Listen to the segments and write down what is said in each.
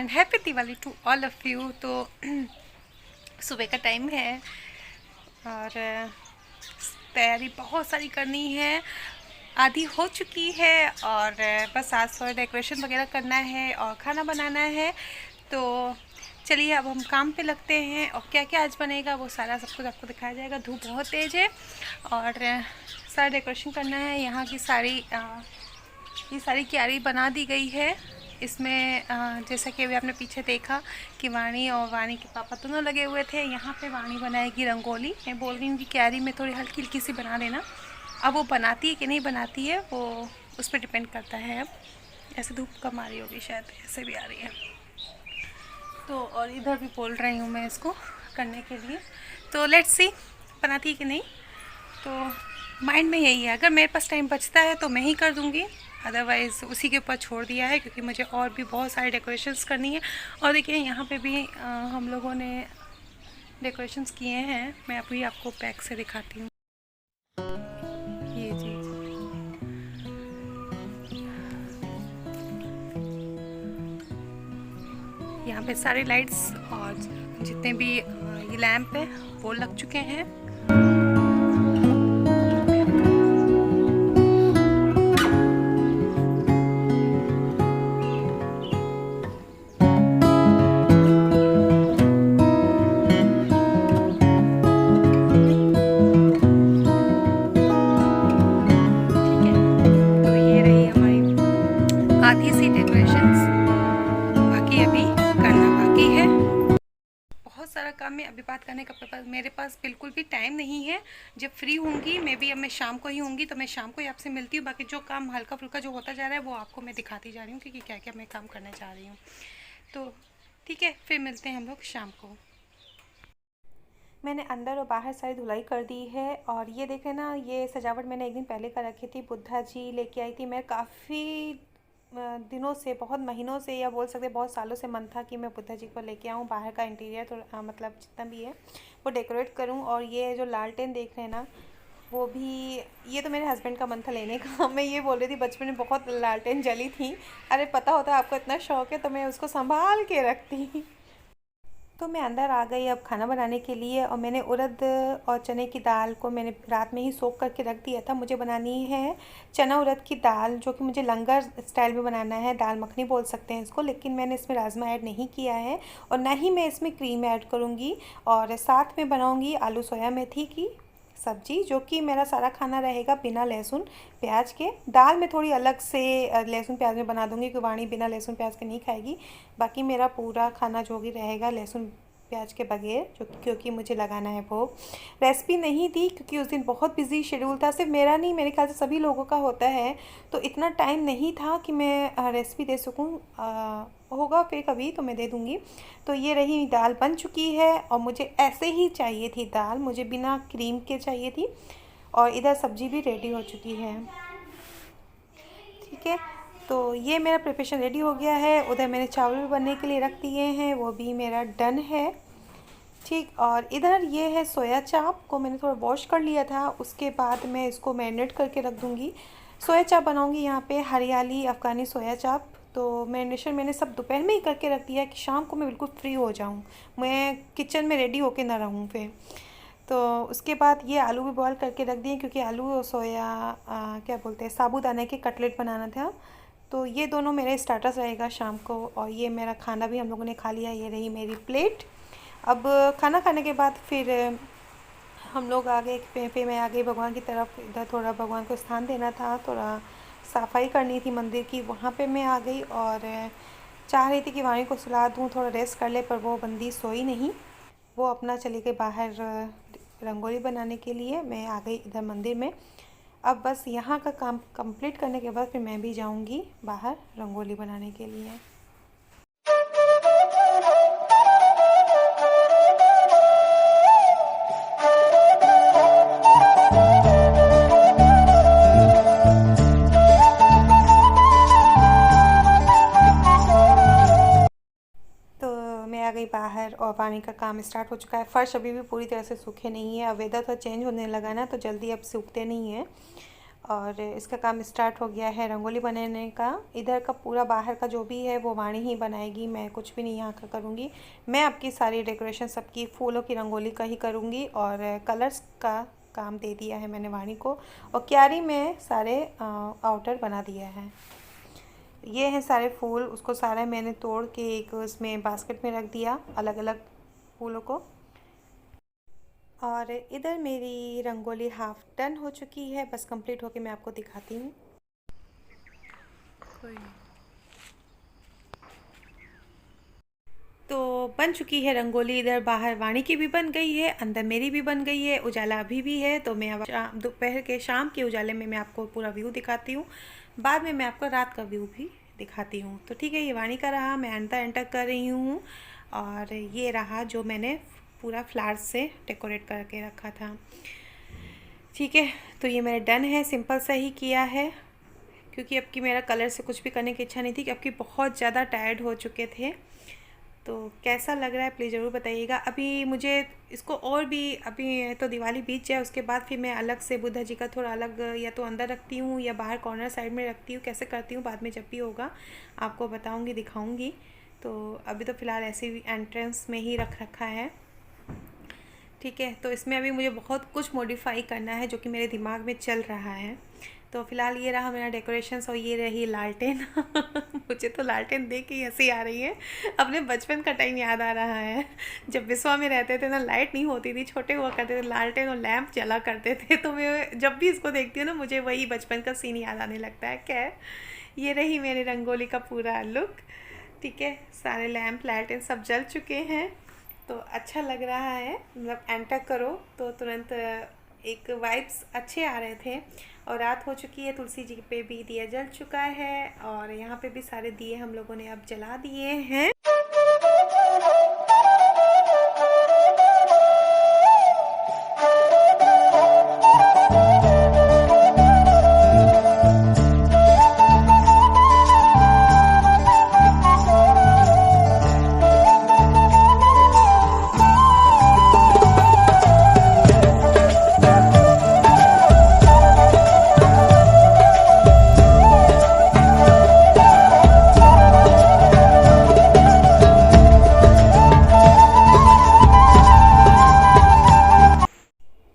And happy Diwali to all of you. तो सुबह का टाइम है और तैयारी बहुत सारी करनी है, आधी हो चुकी है और बस आज थोड़ा डेकोरेशन वगैरह करना है और खाना बनाना है। तो चलिए अब हम काम पे लगते हैं और क्या क्या आज बनेगा वो सारा सब कुछ आपको दिखाया जाएगा। धूप बहुत तेज़ है और सारा डेकोरेशन करना है। यहाँ की सारी ये सारी क्यारी बना दी गई है। इसमें जैसा कि अभी आपने पीछे देखा कि वाणी और वाणी के पापा दोनों लगे हुए थे। यहाँ पे वाणी बनाएगी रंगोली। मैं बोल रही हूँ कि क्यारी में थोड़ी हल्की हल्की सी बना देना। अब वो बनाती है कि नहीं बनाती है वो उस पर डिपेंड करता है। अब ऐसे धूप कम आ रही होगी, शायद ऐसे भी आ रही है। तो और इधर भी बोल रही हूँ मैं इसको करने के लिए। तो लेट्स सी बनाती है कि नहीं। तो माइंड में यही है, अगर मेरे पास टाइम बचता है तो मैं ही कर दूँगी, अदरवाइज़ उसी के ऊपर छोड़ दिया है क्योंकि मुझे और भी बहुत सारे डेकोरेशंस करनी है। और देखिए यहाँ पे भी हम लोगों ने डेकोरेशंस किए हैं। मैं अभी आपको बैक से दिखाती हूँ। ये चीज़ यहाँ पे सारी लाइट्स और जितने भी ये लैंप है वो लग चुके हैं। आधी सी डेकोरेशंस बाकी अभी करना बाकी है। बहुत सारा काम है अभी बात करने का मेरे पास बिल्कुल भी टाइम नहीं है। जब फ्री होंगी मे बी, अब मैं शाम को ही होंगी तो मैं शाम को ही आपसे मिलती हूँ। बाकी जो काम हल्का फुल्का जो होता जा रहा है वो आपको मैं दिखाती जा रही हूँ कि क्या क्या मैं काम करना चाह रही हूँ। तो ठीक है, फिर मिलते हैं हम लोग शाम को। मैंने अंदर और बाहर सारी धुलाई कर दी है और ये देखें ना, ये सजावट मैंने एक दिन पहले कर रखी थी। बुद्धा जी लेके आई थी। मैं काफ़ी दिनों से, बहुत महीनों से या बोल सकते बहुत सालों से मन था कि मैं बुद्धा जी को लेके आऊँ, बाहर का इंटीरियर तो मतलब जितना भी है वो डेकोरेट करूँ। और ये जो लालटेन देख रहे हैं ना, वो भी, ये तो मेरे हस्बैंड का मन था लेने का। मैं ये बोल रही थी बचपन में बहुत लालटेन जली थी। अरे पता होता आपको इतना शौक है तो मैं उसको संभाल के रखती। तो मैं अंदर आ गई अब खाना बनाने के लिए। और मैंने उड़द और चने की दाल को मैंने रात में ही सोख करके रख दिया था। मुझे बनानी है चना उड़द की दाल, जो कि मुझे लंगर स्टाइल में बनाना है, दाल मखनी बोल सकते हैं इसको। लेकिन मैंने इसमें राजमा ऐड नहीं किया है और ना ही मैं इसमें क्रीम ऐड करूँगी। और साथ में बनाऊँगी आलू सोया मेथी की सब्जी, जो कि मेरा सारा खाना रहेगा बिना लहसुन प्याज के। दाल में थोड़ी अलग से लहसुन प्याज में बना दूंगी क्योंकि वाणी बिना लहसुन प्याज के नहीं खाएगी। बाकी मेरा पूरा खाना जो भी रहेगा लहसुन प्याज के बगैर, जो क्योंकि मुझे लगाना है वो। रेसिपी नहीं दी क्योंकि उस दिन बहुत बिजी शेड्यूल था, सिर्फ मेरा नहीं मेरे ख्याल से सभी लोगों का होता है। तो इतना टाइम नहीं था कि मैं रेसिपी दे सकूँ। होगा फिर कभी तो मैं दे दूँगी। तो ये रही दाल बन चुकी है और मुझे ऐसे ही चाहिए थी दाल, मुझे बिना क्रीम के चाहिए थी। और इधर सब्जी भी रेडी हो चुकी है। ठीक है, तो ये मेरा प्रिपरेशन रेडी हो गया है। उधर मैंने चावल भी बनने के लिए रख दिए हैं, वो भी मेरा डन है। ठीक, और इधर ये है सोया चाप को मैंने थोड़ा वॉश कर लिया था, उसके बाद मैं इसको मैरिनेट करके रख दूँगी। सोया चाप बनाऊँगी यहाँ पे, हरियाली अफ़गानी सोया चाप। तो मैरिनेशन मैंने सब दोपहर में ही करके रख दिया कि शाम को मैं बिल्कुल फ्री हो जाऊँ, मैं किचन में रेडी होके ना रहूँ फिर। तो उसके बाद ये आलू भी बॉयल करके रख दिए क्योंकि आलू और सोया क्या बोलते हैं, साबूदाने के कटलेट बनाना था। तो ये दोनों मेरे स्टार्टर्स रहेगा शाम को। और ये मेरा खाना भी हम लोगों ने खा लिया। ये रही मेरी प्लेट। अब खाना खाने के बाद फिर हम लोग आ गए पे मैं आ गई भगवान की तरफ। इधर थोड़ा भगवान को स्थान देना था, थोड़ा सफाई करनी थी मंदिर की, वहाँ पे मैं आ गई। और चाह रही थी कि वाणी को सुला दूँ, थोड़ा रेस्ट कर ले, पर वो बंदी सोई नहीं। वो अपना चली गई बाहर रंगोली बनाने के लिए। मैं आ गई इधर मंदिर में। अब बस यहाँ का काम कंप्लीट करने के बाद फिर मैं भी जाऊँगी बाहर रंगोली बनाने के लिए। तो मैं आ गई बाहर और पानी का काम स्टार्ट हो चुका है। फ़र्श अभी भी पूरी तरह से सूखे नहीं है। अब वेदर थोड़ा चेंज होने लगा ना, तो जल्दी अब सूखते नहीं हैं। और इसका काम स्टार्ट हो गया है रंगोली बनाने का। इधर का पूरा बाहर का जो भी है वो वाणी ही बनाएगी, मैं कुछ भी नहीं यहाँ का करूँगी। मैं आपकी सारी डेकोरेशन सबकी फूलों की रंगोली का ही करूँगी और कलर्स का काम दे दिया है मैंने वाणी को। और क्यारी में सारे आउटर बना दिया है। ये हैं सारे फूल, उसको सारा मैंने तोड़ के एक उसमें बास्केट में रख दिया अलग अलग फूलों को। और इधर मेरी रंगोली हाफ डन हो चुकी है, बस कंप्लीट होके मैं आपको दिखाती हूँ। तो बन चुकी है रंगोली। इधर बाहर वाणी की भी बन गई है, अंदर मेरी भी बन गई है, उजाला अभी भी है। तो मैं अब दोपहर के शाम के उजाले में मैं आपको पूरा व्यू दिखाती हूँ, बाद में मैं आपको रात का व्यू भी दिखाती हूँ। तो ठीक है, ये वाणी का रहा, मैं एंटर कर रही हूँ। और ये रहा जो मैंने पूरा फ्लावर्स से डेकोरेट करके रखा था। ठीक है, तो ये मेरा डन है, सिंपल सा ही किया है क्योंकि अब की मेरा कलर से कुछ भी करने की इच्छा नहीं थी, क्योंकि बहुत ज़्यादा टायर्ड हो चुके थे। तो कैसा लग रहा है प्लीज़ ज़रूर बताइएगा। अभी मुझे इसको और भी, अभी तो दिवाली बीत जाए उसके बाद फिर मैं अलग से बुद्धा जी का थोड़ा अलग या तो अंदर रखती हूँ या बाहर कॉर्नर साइड में रखती हूँ, कैसे करती हूँ बाद में जब भी होगा आपको बताऊँगी, दिखाऊँगी। तो अभी तो फ़िलहाल ऐसे ही एंट्रेंस में ही रख रखा है। ठीक है, तो इसमें अभी मुझे बहुत कुछ मॉडिफाई करना है जो कि मेरे दिमाग में चल रहा है। तो फ़िलहाल ये रहा मेरा डेकोरेशंस और ये रही लालटेन मुझे तो लालटेन देख के हंसी आ रही है, अपने बचपन का टाइम याद आ रहा है। जब बिस्वा में रहते थे ना, लाइट नहीं होती थी, छोटे हुआ करते थे, लालटेन और लैंप जला करते थे। तो मैं जब भी इसको देखती हूँ ना, मुझे वही बचपन का सीन याद आने लगता है। क्या ये रही मेरी रंगोली का पूरा लुक। ठीक है, सारे लैंप लालटेन सब जल चुके हैं, तो अच्छा लग रहा है। मतलब एंटर करो तो तुरंत एक वाइब्स अच्छे आ रहे थे। और रात हो चुकी है, तुलसी जी पे भी दिया जल चुका है और यहाँ पे भी सारे दिए हम लोगों ने अब जला दिए हैं।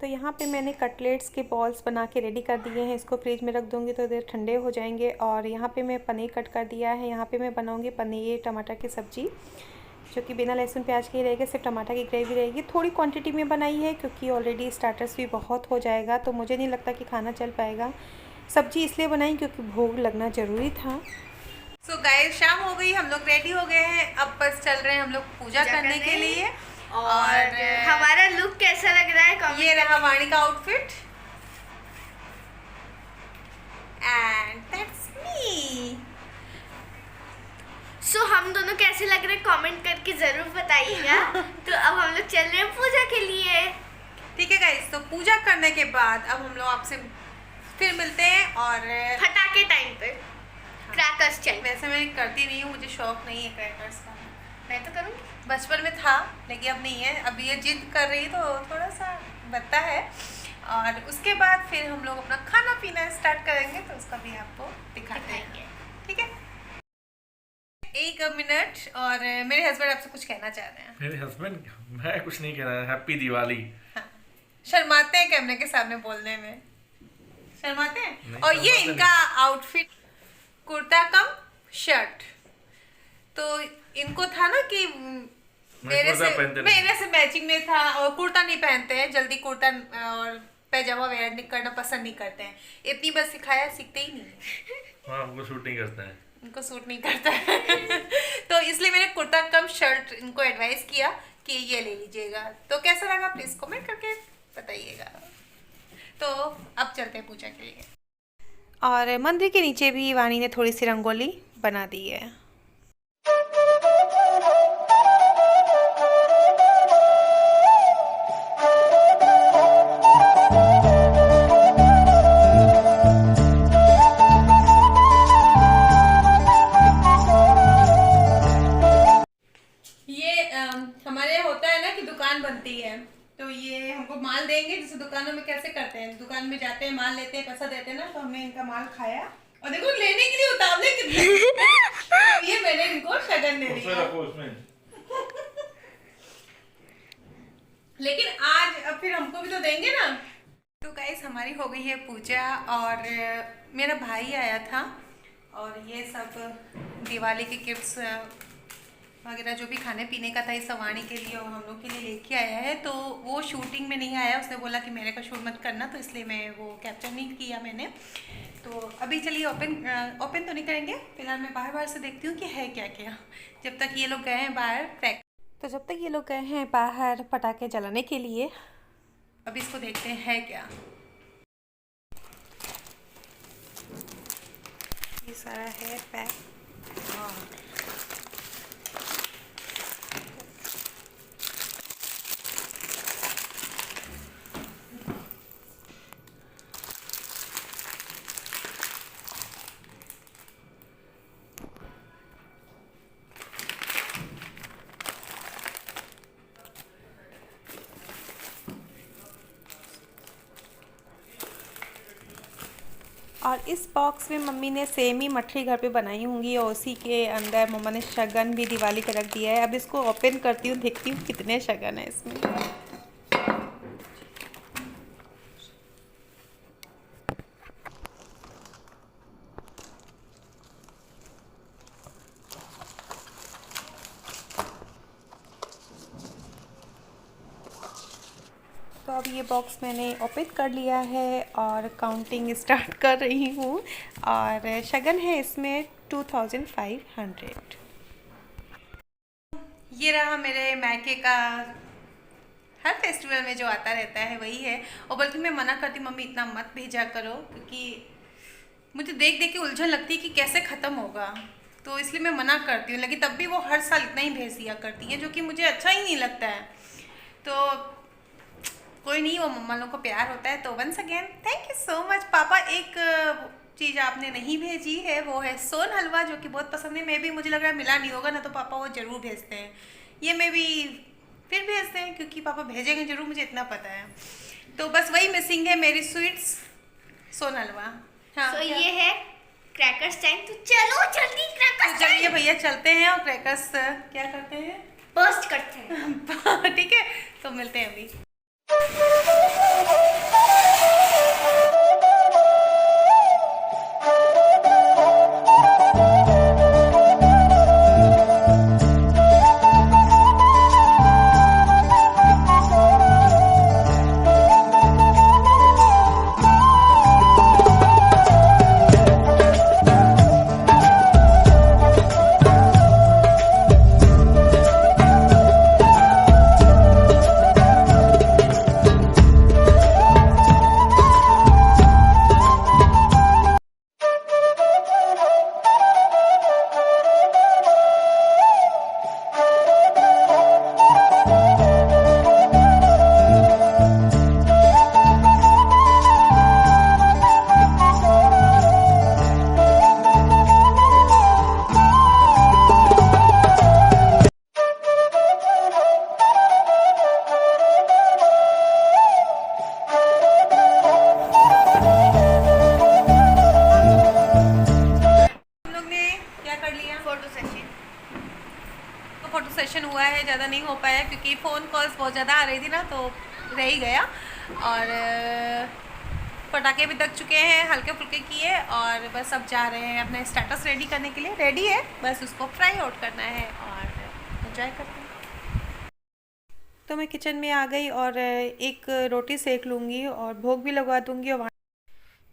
यहाँ पे मैंने कटलेट्स के बॉल्स बना के रेडी कर दिए हैं, इसको फ्रिज में रख दूँगी तो देर ठंडे हो जाएंगे। और यहाँ पे मैं पनीर कट कर दिया है, यहाँ पे मैं बनाऊँगी पनीर टमाटर की सब्ज़ी जो कि बिना लहसुन प्याज की रहेगी, सिर्फ टमाटर की ग्रेवी रहेगी। थोड़ी क्वांटिटी में बनाई है क्योंकि ऑलरेडी स्टार्टर्स भी बहुत हो जाएगा, तो मुझे नहीं लगता कि खाना चल पाएगा। सब्ज़ी इसलिए बनाई क्योंकि भोग लगना ज़रूरी था। सो गाइस, शाम हो गई, हम लोग रेडी हो गए हैं, अब बस चल रहे हैं हम लोग पूजा करने के लिए। और हमारा लुक कैसा लग रहा है? ये रहा वाणी का आउटफिट एंड दैट्स मी। सो हम दोनों कैसे लग रहे हैं कमेंट करके जरूर बताइएगा। तो अब हम लोग चल रहे हैं पूजा के लिए। ठीक है गाइस, तो पूजा करने के बाद अब हम लोग आपसे फिर मिलते हैं और फटाके टाइम पे क्रैकर्स चल। वैसे मैं करती नहीं हूँ, मुझे शौक नहीं है क्रैकर्स का। मैं तो करूँगी, बचपन में था लेकिन अब नहीं है। अब ये जिद कर रही तो थोड़ा सा बनता है। और उसके बाद फिर हम लोग अपना खाना पीना स्टार्ट करेंगे, तो उसका भी आपको दिखाते हैं। ठीक है, एक मिनट। और मेरे हस्बैंड आपसे कुछ कहना चाह रहे हैं। मेरे हस्बैंड, मैं कुछ नहीं कह रहा। हैप्पी दिवाली। हाँ, शर्माते हैं कैमरे के सामने बोलने में, शर्माते हैं। और ये शर्माते इनका आउटफिट कुर्ता कम शर्ट। तो इनको था ना कि मेरे से मैचिंग में था, और कुर्ता नहीं पहनते हैं जल्दी, कुर्ता और पैजामा वेयर करना पसंद नहीं करते हैं। इतनी बस सिखाया, सीखते ही नहीं। हाँ, उनको सूट नहीं करता है, इनको सूट नहीं करता है तो इसलिए मैंने कुर्ता कम शर्ट इनको एडवाइस किया कि ये ले लीजिएगा। तो कैसा लगा प्लीज कमेंट करके बताइएगा। तो अब चलते हैं पूजा के लिए। और मंदिर के नीचे भी वाणी ने थोड़ी सी रंगोली बना दी है। हमारे होता है ना कि दुकान बनती है, तो ये हमको माल देंगे, जैसे दुकानों में कैसे करते हैं, दुकान में जाते हैं, माल लेते हैं, पैसा देते हैं ना, तो हमने इनका माल खाया और देखो लेने के लिए उतावले कितने। तो ये मैंने इनको शगन दे दिया। लेकिन आज अब फिर हमको भी तो देंगे ना। तो गाइस हमारी हो गई है पूजा और मेरा भाई आया था और ये सब दिवाली के गिफ्ट्स वगैरह जो भी खाने पीने का था इस सवानी के लिए और हम लोग के लिए लेके आया है। तो वो शूटिंग में नहीं आया, उसने बोला कि मेरे को शूट मत करना, तो इसलिए मैं वो कैप्चर नहीं किया मैंने। तो अभी चलिए ओपन तो नहीं करेंगे, फिलहाल मैं बाहर से देखती हूँ कि है क्या क्या, जब तक ये लोग गए हैं बाहर पैक। तो जब तक ये लोग गए हैं बाहर पटाखे जलाने के लिए, अभी इसको देखते हैं है क्या। ये सारा है पैक। और इस बॉक्स में मम्मी ने सेम ही मठरी घर पे बनाई होंगी और उसी के अंदर मम्मा ने शगन भी दिवाली का रख दिया है। अब इसको ओपन करती हूँ, देखती हूँ कितने शगन है इसमें। तो अब ये बॉक्स मैंने ओपन कर लिया है और काउंटिंग स्टार्ट कर रही हूँ और शगन है इसमें 2500। ये रहा मेरे मायके का हर फेस्टिवल में जो आता रहता है वही है। और बल्कि मैं मना करती मम्मी इतना मत भेजा करो, क्योंकि मुझे देख देख के उलझन लगती है कि कैसे ख़त्म होगा, तो इसलिए मैं मना करती हूँ। लेकिन तब भी वो हर साल इतना ही भेज दिया करती है, जो कि मुझे अच्छा ही नहीं लगता है। तो कोई नहीं, वो मम्मा लोग को प्यार होता है। तो once again thank you so much papa. एक चीज़ आपने नहीं भेजी है वो है सोन हलवा, जो कि बहुत पसंद है। मैं भी, मुझे लग रहा है मिला नहीं होगा ना, तो पापा वो ज़रूर भेजते हैं। ये मैं भी फिर भेजते हैं क्योंकि पापा भेजेंगे ज़रूर, मुझे इतना पता है। तो बस वही मिसिंग है मेरी स्वीट्स, सोन हलवा। हाँ तो ये है क्रैकर्स टाइम, तो चलो जल्दी क्रैकर्स। तो चलिए भैया चलते हैं और क्रैकर्स क्या करते हैं, बर्स्ट करते हैं। ठीक है, तो मिलते हैं अभी। फोटो सेशन हुआ है, ज़्यादा नहीं हो पाया क्योंकि फ़ोन कॉल्स बहुत ज़्यादा आ रही थी ना, तो रह ही गया। और पटाखे भी दग चुके हैं, हल्के फुल्के किए, और बस अब जा रहे हैं अपने स्टेटस रेडी करने के लिए। रेडी है, बस उसको फ्राई आउट करना है और एंजॉय करते हैं। तो मैं किचन में आ गई और एक रोटी सेक लूँगी और भोग भी लगवा दूँगी। और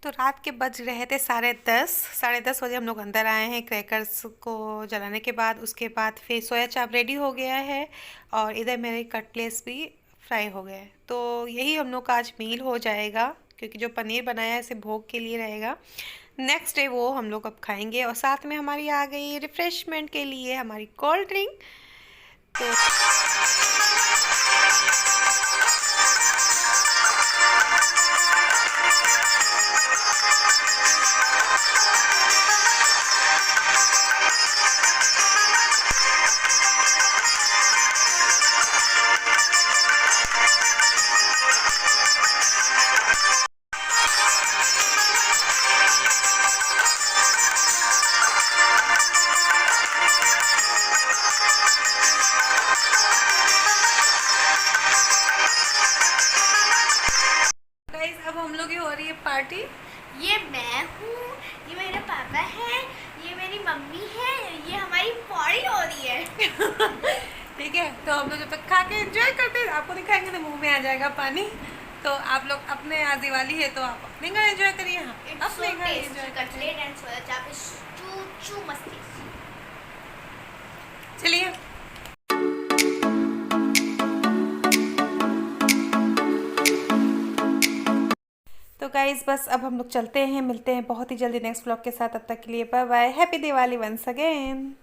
तो रात के बज रहे थे 10:30 बजे हम लोग अंदर आए हैं क्रैकर्स को जलाने के बाद। उसके बाद फिर सोया चाप रेडी हो गया है और इधर मेरे कटलेट्स भी फ्राई हो गए। तो यही हम लोग का आज मील हो जाएगा, क्योंकि जो पनीर बनाया है इसे भोग के लिए रहेगा। नेक्स्ट डे वो हम लोग अब खाएंगे। और साथ में हमारी आ गई रिफ़्रेशमेंट के लिए हमारी कोल्ड ड्रिंक। तो पार्टी? ये मैं हूँ, ये मेरे पापा है, ये मेरी मम्मी है, ये हमारी पौड़ी हो रही है। ठीक है, तो हम लोग जब तक खा के एंजॉय करते हैं, आपको दिखाएंगे ना मुंह में आ जाएगा पानी। तो आप लोग अपने आज दिवाली है तो आप अपने घर एंजॉय करिए, हम अपने घर एंजॉय करते हैं। कटलेट एंड सोया चाप इज टू मस्ती। चलिए। तो गाइज बस अब हम लोग चलते हैं, मिलते हैं बहुत ही जल्दी नेक्स्ट ब्लॉग के साथ। तब तक के लिए bye bye, happy Diwali once again.